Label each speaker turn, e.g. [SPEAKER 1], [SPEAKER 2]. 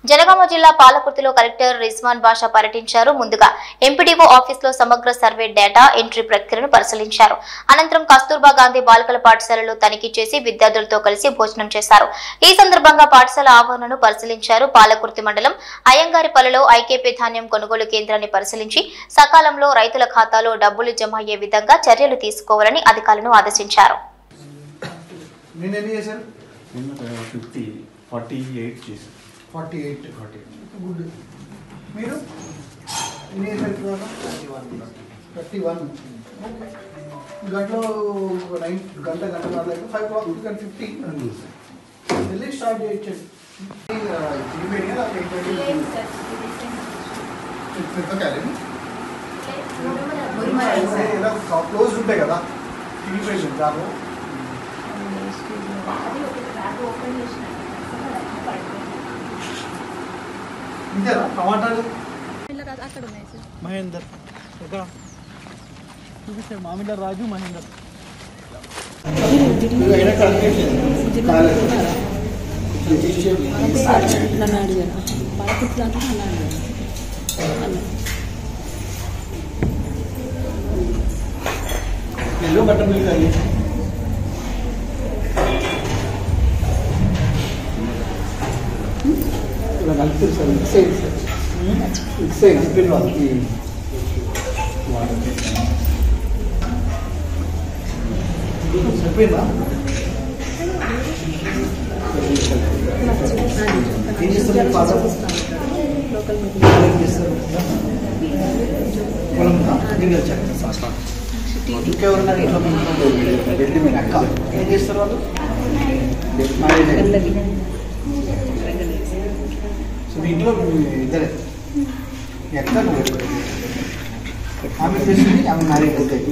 [SPEAKER 1] జనగామ జిల్లా పాలకుర్తిలో కలెక్టర్ రిజ్వాన్ బాషా పర్యటించారు. ముందుగా ఎంపీడీఓ ఆఫీసులో సమగ్ర సర్వే డేటా ఎంట్రీ ప్రక్రియను పరిశీలించారు. అనంతరం కస్తూర్బా గాంధీ బాలికల పాఠశాలలో తనిఖీ చేసి విద్యార్థులతో కలిసి భోజనం చేశారు. ఈ సందర్భంగా పాఠశాల ఆవరణను పరిశీలించారు. పాలకుర్తి మండలం అయ్యంగారిపల్లిలో ఐకేపీ ధాన్యం కొనుగోలు కేంద్రాన్ని పరిశీలించి సకాలంలో రైతుల ఖాతాలో డబ్బులు జమ అయ్యే విధంగా చర్యలు తీసుకోవాలని అధికారులను ఆదేశించారు.
[SPEAKER 2] గుడ్. మీరు 31 గంటలో గంట గంటన్నర 5 o'clock 50 వెళ్ళి స్టార్ట్ చేయొచ్చండి. క్లోజ్ ఉంటాయి కదా టీవీ పేషెంట్ దాని ఇంతేనా టమాటాలు మహేందర్ ఎక్కడ చూపించాడు మామిళ్ళ రాజు మహేందర్ ఎల్లో బటర్ మిల్క్ అది సరిపోయిందా ఏం చేస్తారు ఇంకెవరున్నారు ఇంట్లో వెళ్ళి మీరు అక్క ఏం చేస్తారు వాళ్ళు సో మీ ఇంట్లో ఇద్దరే ఎక్కడ ఆమె చేసింది ఆమె మ్యారేజ్ అవుతాయి